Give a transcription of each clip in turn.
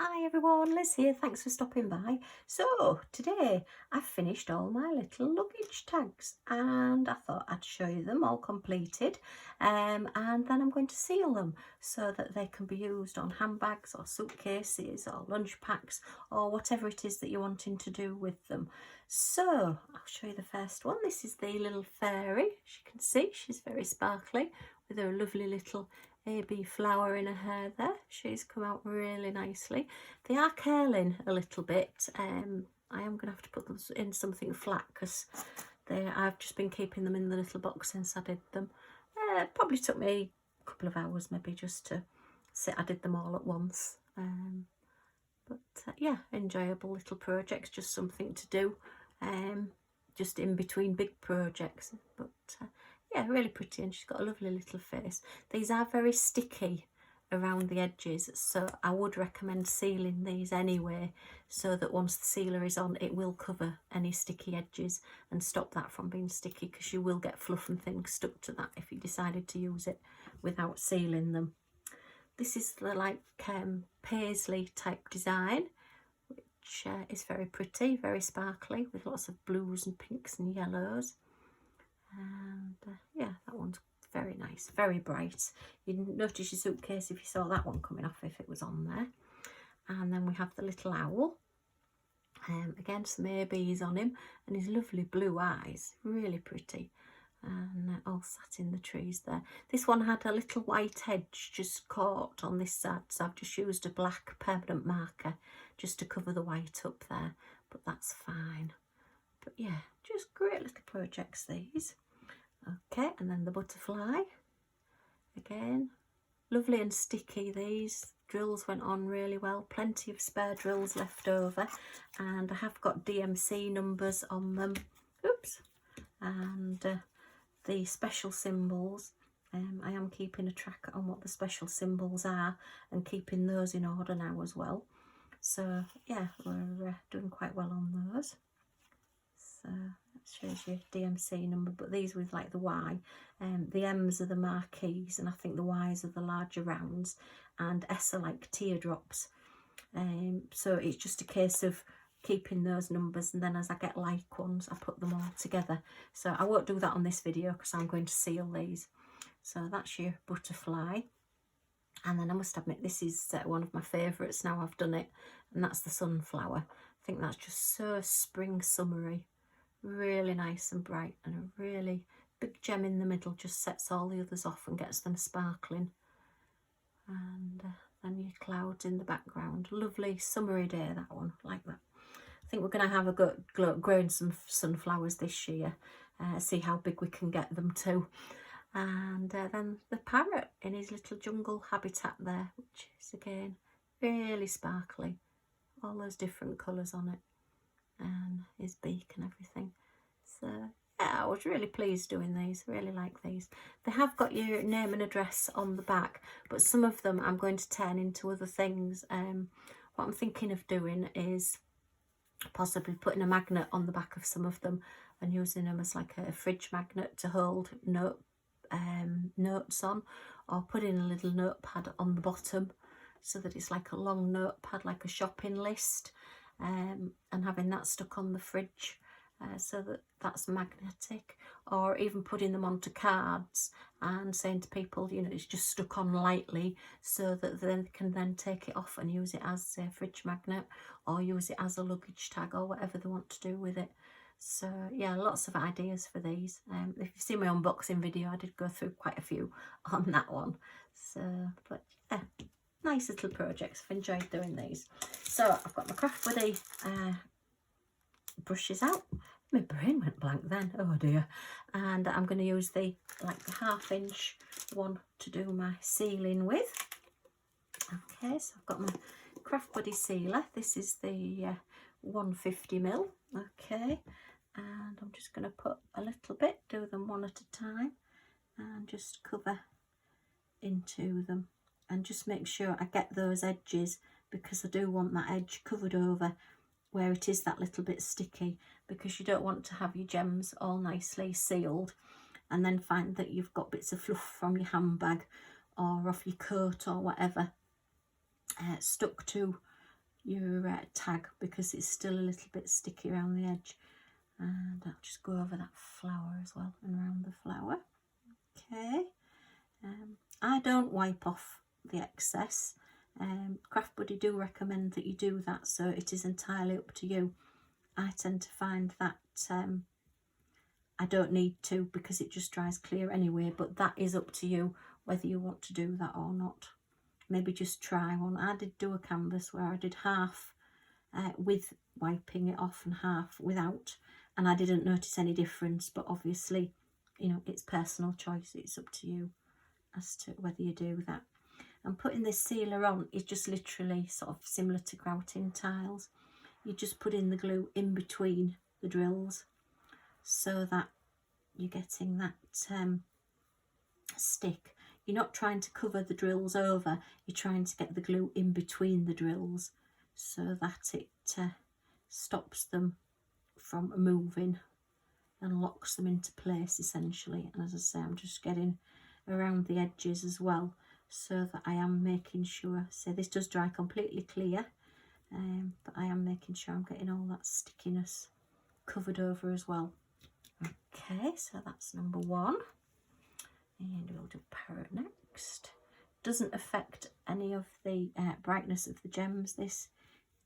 Hi everyone, Liz here, thanks for stopping by. So today I've finished all my little luggage tags and I thought I'd show you them all completed, and then I'm going to seal them so that they can be used on handbags or suitcases or lunch packs or whatever it is that you're wanting to do with them. So I'll show you the first one. This is the little fairy. As you can see, she's very sparkly with her lovely little AB flower in her hair there. She's come out really nicely. They are curling a little bit. I am going to have to put them in something flat because I've just been keeping them in the little box since I did them. It probably took me a couple of hours maybe just to sit. I did them all at once. Yeah, enjoyable little projects, just something to do just in between big projects. But yeah, really pretty, and she's got a lovely little face. These are very sticky around the edges, so I would recommend sealing these anyway, so that once the sealer is on it will cover any sticky edges and stop that from being sticky, because you will get fluff and things stuck to that if you decided to use it without sealing them. This is the like paisley type design, which is very pretty, very sparkly, with lots of blues and pinks and yellows. And yeah, that one's very nice, very bright. You'd notice your suitcase if you saw that one coming off, if it was on there. And then we have the little owl. Again, some ABs on him, and his lovely blue eyes, really pretty. And all sat in the trees there. This one had a little white edge just caught on this side, so I've just used a black permanent marker just to cover the white up there, but that's fine. But yeah, just great little projects these. Okay, and then the butterfly. Again, lovely and sticky these. Drills went on really well, plenty of spare drills left over, and I have got DMC numbers on them. Oops. And the special symbols, I am keeping a track on what the special symbols are and keeping those in order now as well. So yeah, we're doing quite well on those. So that shows you DMC number, but these with like the Y. The M's are the marquees, and I think the Y's are the larger rounds, and S are like teardrops. So it's just a case of keeping those numbers, and then as I get like ones I put them all together. So I won't do that on this video because I'm going to seal these. So that's your butterfly. And then I must admit, this is one of my favourites now I've done it, and that's the sunflower. I think that's just so spring summery, really nice and bright, and a really big gem in the middle just sets all the others off and gets them sparkling. And then your clouds in the background. Lovely summery day, that one, like that. I think we're going to have a go growing some sunflowers this year, see how big we can get them to. And then the parrot in his little jungle habitat there, which is again really sparkly, all those different colours on it, and his beak and everything. So yeah, I was really pleased doing these, really like these. They have got your name and address on the back, but some of them I'm going to turn into other things. What I'm thinking of doing is possibly putting a magnet on the back of some of them and using them as like a fridge magnet to hold notes on, or putting a little notepad on the bottom so that it's like a long notepad, like a shopping list, and having that stuck on the fridge. So that's magnetic, or even putting them onto cards and saying to people, you know, it's just stuck on lightly, so that they can then take it off and use it as a fridge magnet, or use it as a luggage tag, or whatever they want to do with it. So yeah, lots of ideas for these. If you've seen my unboxing video, I did go through quite a few on that one. So, but yeah, nice little projects. I've enjoyed doing these. So I've got my Craft Buddy brushes out. My brain went blank then, oh dear. And I'm going to use the like the 1/2 inch one to do my sealing with. Okay, so I've got my Craft Buddy sealer. This is the 150ml. Okay, and I'm just going to put a little bit, do them one at a time, and just cover into them, and just make sure I get those edges, because I do want that edge covered over where it is that little bit sticky, because you don't want to have your gems all nicely sealed and then find that you've got bits of fluff from your handbag or off your coat or whatever stuck to your tag, because it's still a little bit sticky around the edge. And I'll just go over that flower as well and around the flower. Okay, I don't wipe off the excess. Craft Buddy do recommend that you do that, so it is entirely up to you. I tend to find that I don't need to, because it just dries clear anyway, but that is up to you whether you want to do that or not. Maybe just try one. I did do a canvas where I did half with wiping it off and half without, and I didn't notice any difference, but obviously, you know, it's personal choice. It's up to you as to whether you do that. And putting this sealer on is just literally sort of similar to grouting tiles. You just put in the glue in between the drills so that you're getting that stick. You're not trying to cover the drills over, you're trying to get the glue in between the drills so that it stops them from moving and locks them into place essentially. And as I say, I'm just getting around the edges as well, so that I am making sure, so this does dry completely clear, but I am making sure I'm getting all that stickiness covered over as well. Okay, so that's number one, and we'll do parrot next. Doesn't affect any of the brightness of the gems, this.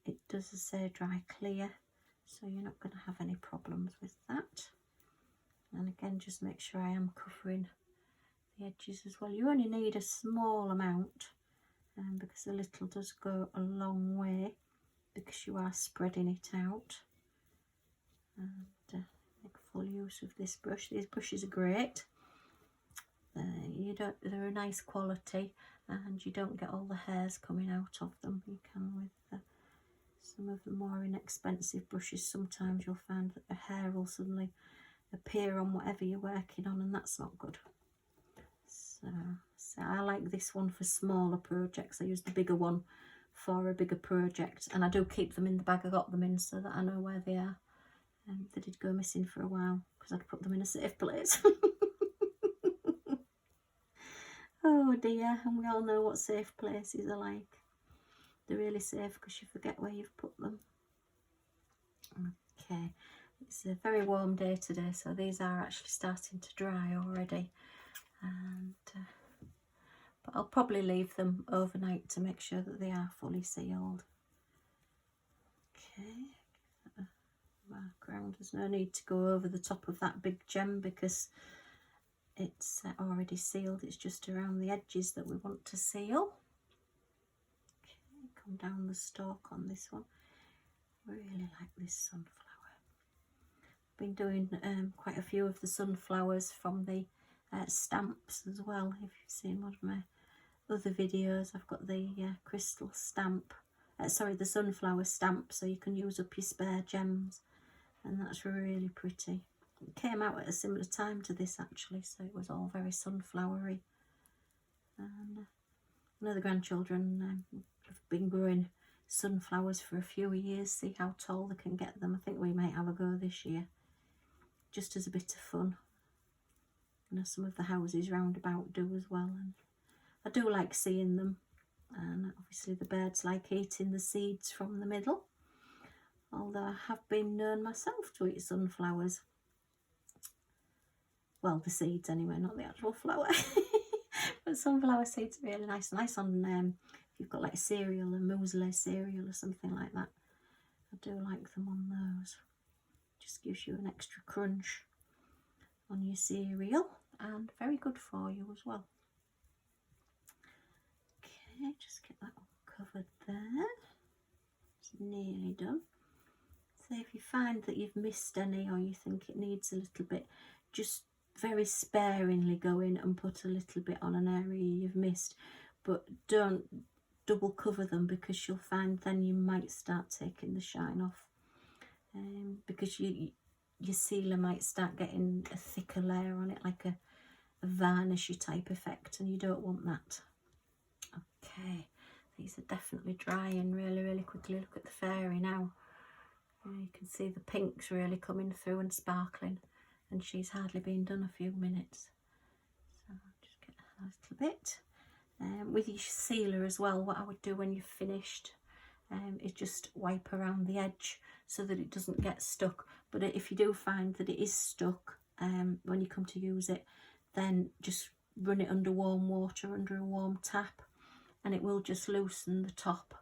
It does say dry clear, so you're not going to have any problems with that. And again, just make sure I am covering the edges as well. You only need a small amount, because a little does go a long way, because you are spreading it out. And make full use of this brush. These brushes are great. They're a nice quality, and you don't get all the hairs coming out of them. You can with some of the more inexpensive brushes. Sometimes you'll find that the hair will suddenly appear on whatever you're working on, and that's not good. So I like this one for smaller projects. I use the bigger one for a bigger project, and I do keep them in the bag I got them in so that I know where they are. They did go missing for a while because I'd put them in a safe place. Oh dear, and we all know what safe places are like. They're really safe because you forget where you've put them. Okay, it's a very warm day today, so these are actually starting to dry already. And but I'll probably leave them overnight to make sure that they are fully sealed. Okay, background. There's no need to go over the top of that big gem because it's already sealed. It's just around the edges that we want to seal. Okay, come down the stalk on this one. Really like this sunflower. I've been doing quite a few of the sunflowers from the stamps as well. If you've seen one of my other videos, I've got the crystal stamp, sorry, the sunflower stamp, so you can use up your spare gems, and that's really pretty. It came out at a similar time to this actually, so it was all very sunflowery. And I know the grandchildren have been growing sunflowers for a few years, see how tall they can get them. I think we might have a go this year, just as a bit of fun. I know some of the houses round about do as well, and I do like seeing them. And obviously the birds like eating the seeds from the middle, although I have been known myself to eat sunflowers. Well, the seeds anyway, not the actual flower. But sunflower seeds are really nice on if you've got like cereal, a muesli cereal or something like that. I do like them on those. Just gives you an extra crunch on your cereal, and very good for you as well. Okay, just get that one covered there. It's nearly done. So if you find that you've missed any, or you think it needs a little bit, just very sparingly go in and put a little bit on an area you've missed, but don't double cover them, because you'll find then you might start taking the shine off, because your sealer might start getting a thicker layer on it, like a varnishy type effect, and you don't want that. Okay, these are definitely drying really quickly. Look at the fairy now. You can see the pinks really coming through and sparkling, and she's hardly been done a few minutes. So I'll just get a little bit. With your sealer as well, what I would do when you've finished, is just wipe around the edge so that it doesn't get stuck. But if you do find that it is stuck when you come to use it, then just run it under warm water, under a warm tap, and it will just loosen the top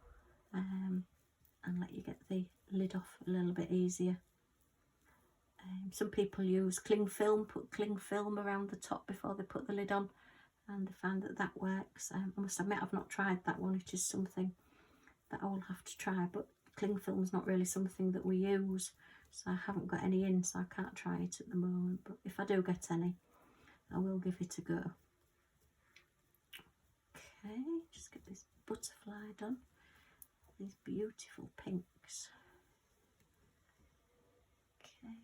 and let you get the lid off a little bit easier. Some people use cling film, put cling film around the top before they put the lid on, and they find that that works. I must admit I've not tried that one. It is something that I will have to try, but cling film is not really something that we use, so I haven't got any in, so I can't try it at the moment. But if I do get any, I will give it a go. Okay, just get this butterfly done. These beautiful pinks. Okay,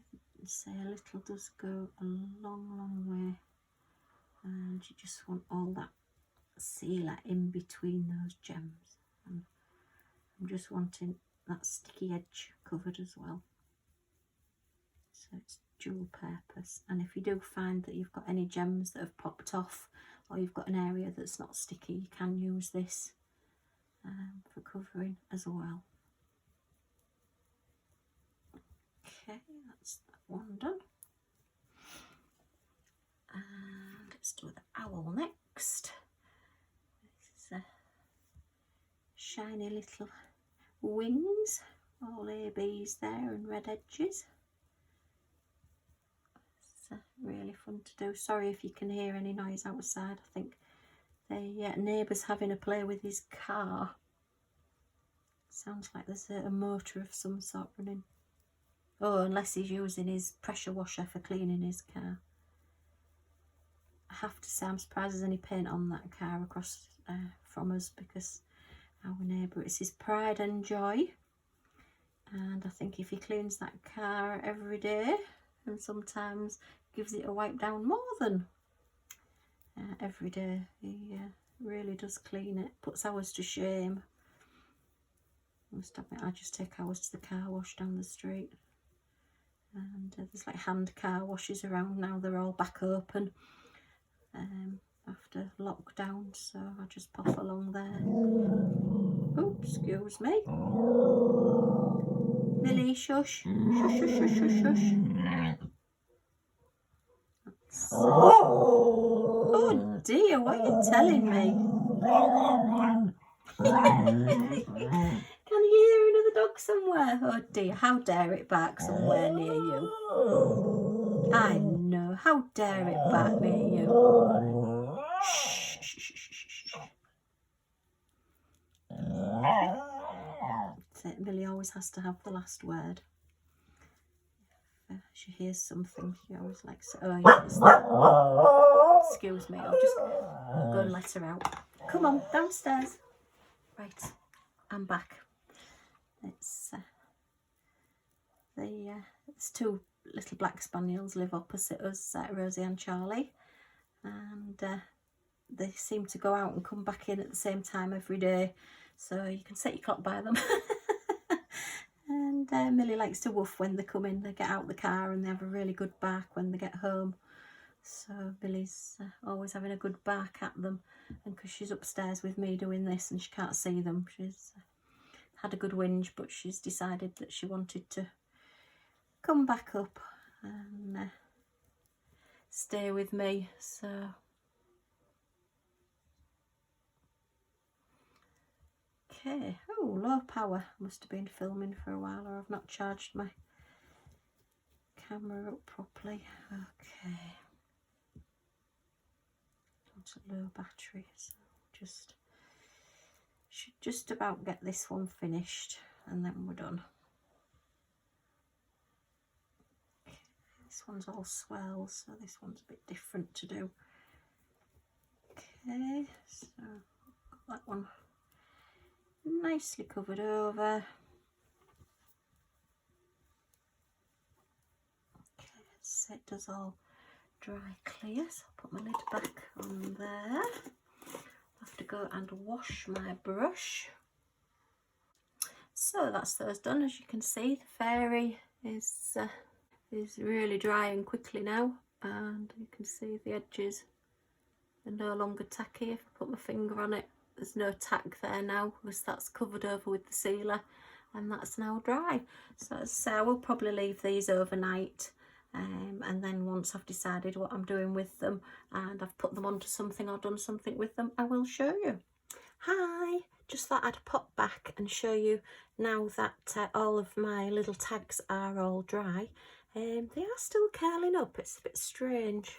say a little does go a long way, and you just want all that sealer in between those gems, and I'm just wanting that sticky edge covered as well, so it's dual purpose. And if you do find that you've got any gems that have popped off, or you've got an area that's not sticky, you can use this for covering as well. Okay, that's that one done. And let's do the owl next. This is a shiny little wings, all ABs there and red edges. It's really fun to do. Sorry if you can hear any noise outside. I think the neighbour's having a play with his car. Sounds like there's a motor of some sort running. Oh, unless he's using his pressure washer for cleaning his car. I have to say I'm surprised there's any paint on that car across from us, because our neighbour, it's his pride and joy. And I think if he cleans that car every day, and sometimes gives it a wipe down more than every day, he really does clean it, puts ours to shame. I must admit, I just take ours to the car wash down the street. And there's like hand car washes around now, they're all back open after lockdown, so I just pop along there. Oops, excuse me. Millie, shush. Shush, shush, shush, shush, shush. Oh dear, what are you telling me? Can you hear another dog somewhere? Oh dear, how dare it bark somewhere near you? I know, how dare it bark near you? Shh, shh, shh, shh, shh, shh. Millie always has to have the last word. If she hears something, she always likes to, oh yeah, it's that. Excuse me, I'll just go and let her out. Come on, downstairs. Right, I'm back. It's it's two little black spaniels live opposite us, Rosie and Charlie, and they seem to go out and come back in at the same time every day, so you can set your clock by them. And Millie likes to woof when they come in. They get out the car and they have a really good bark when they get home, so Millie's always having a good bark at them. And because she's upstairs with me doing this and she can't see them, she's had a good whinge, but she's decided that she wanted to come back up and stay with me. So okay, oh, low power. Must have been filming for a while, or I've not charged my camera up properly. Okay, it's a low battery, so should just about get this one finished and then we're done. Okay, this one's all swells, so this one's a bit different to do. Okay, so got that one nicely covered over. Okay, so it does all dry clear, so I'll put my lid back on there. I have to go and wash my brush. So that's those done. As you can see, the fairy is really drying quickly now, and you can see the edges are no longer tacky. If I put my finger on it, there's no tack there now because that's covered over with the sealer, and that's now dry. So as I say, I will probably leave these overnight, and then once I've decided what I'm doing with them and I've put them onto something or done something with them, I will show you. Hi, just thought I'd pop back and show you now that all of my little tags are all dry. They are still curling up. It's a bit strange.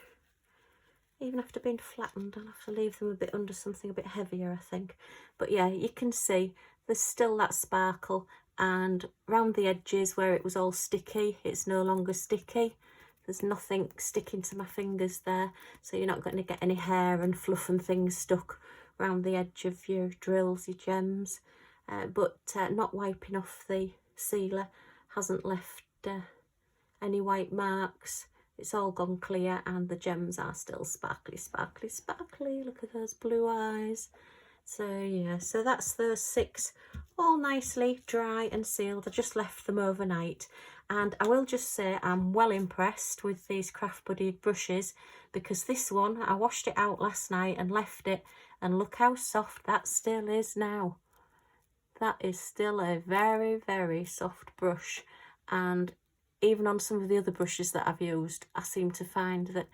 Even after being flattened, I'll have to leave them a bit under something a bit heavier, I think. But yeah, you can see there's still that sparkle, and round the edges where it was all sticky, it's no longer sticky. There's nothing sticking to my fingers there, so you're not going to get any hair and fluff and things stuck around the edge of your drills, your gems. But not wiping off the sealer hasn't left any white marks. It's all gone clear, and the gems are still sparkly, sparkly, sparkly. Look at those blue eyes. So yeah, so that's those 6 all nicely dry and sealed. I just left them overnight, and I will just say I'm well impressed with these Craft Buddy brushes, because this one, I washed it out last night and left it, and look how soft that still is now. That is still a very, very soft brush, and even on some of the other brushes that I've used, I seem to find that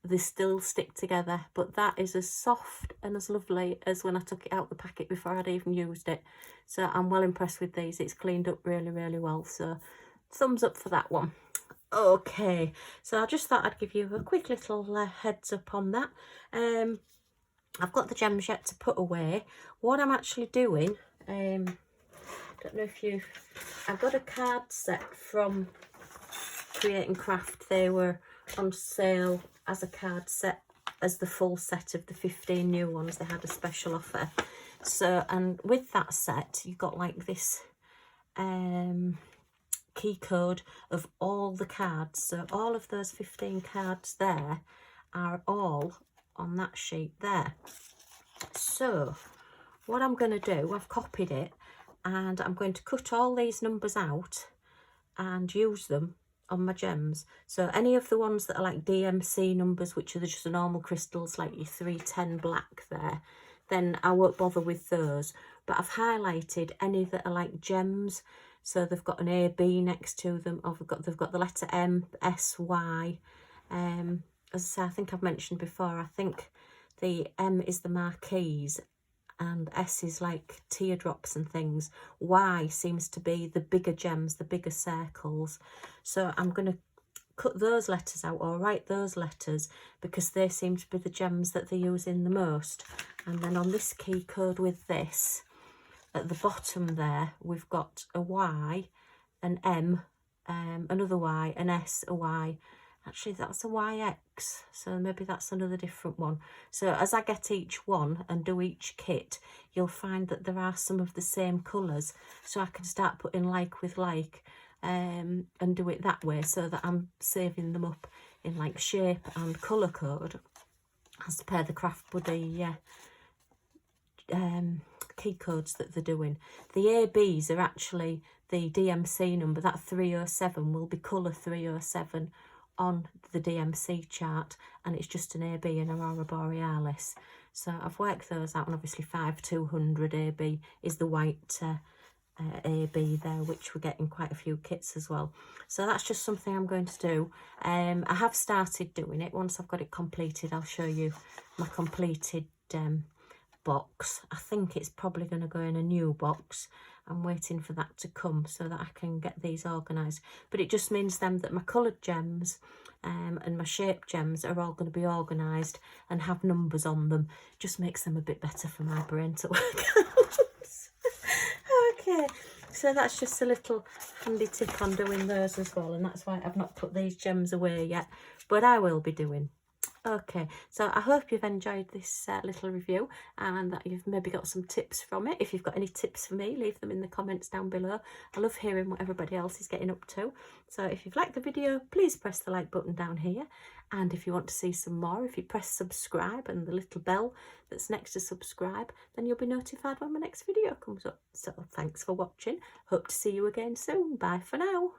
they still stick together, but that is as soft and as lovely as when I took it out the packet before I'd even used it. So I'm well impressed with these. It's cleaned up really, really well, so thumbs up for that one. Okay, so I just thought I'd give you a quick little heads up on that. I've got the gems yet to put away. What I'm actually doing, don't know if I've got a card set from Create and Craft. They were on sale as a card set, as the full set of the 15 new ones. They had a special offer. So, and with that set, you got like this key code of all the cards. So all of those 15 cards there are all on that sheet there. So what I'm going to do, I've copied it, and I'm going to cut all these numbers out and use them on my gems. So any of the ones that are like DMC numbers, which are just the normal crystals, like your 310 black there, then I won't bother with those. But I've highlighted any that are like gems, so they've got an A, B next to them, or they've got the letter M, S, Y. As I say, I think I've mentioned before, I think the M is the marquees, and S is like teardrops and things. Y seems to be the bigger gems, the bigger circles. So I'm going to cut those letters out, or write those letters, because they seem to be the gems that they're using the most. And then on this key code with this, at the bottom there, we've got a Y, an M, another Y, an S, a Y. Actually, that's a YX, so maybe that's another different one. So as I get each one and do each kit, you'll find that there are some of the same colours, so I can start putting like with like, and do it that way, so that I'm saving them up in like shape and colour code as per the Craft Buddy key codes that they're doing. The ABs are actually the DMC number. That 307 will be colour 307 on the DMC chart, and it's just an AB and Aurora Borealis. So I've worked those out, and obviously 5200 AB is the white AB there, which we're getting quite a few kits as well. So that's just something I'm going to do. I have started doing it. Once I've got it completed, I'll show you my completed box. I think it's probably going to go in a new box. I'm waiting for that to come so that I can get these organised. But it just means then that my coloured gems and my shaped gems are all going to be organised and have numbers on them. Just makes them a bit better for my brain to work out. Okay, so that's just a little handy tip on doing those as well, and that's why I've not put these gems away yet, but I will be doing. Okay, so I hope you've enjoyed this little review, and that you've maybe got some tips from it. If you've got any tips for me, leave them in the comments down below. I love hearing what everybody else is getting up to. So if you've liked the video, please press the like button down here, and if you want to see some more, if you press subscribe and the little bell that's next to subscribe, then you'll be notified when my next video comes up. So thanks for watching. Hope to see you again soon. Bye for now.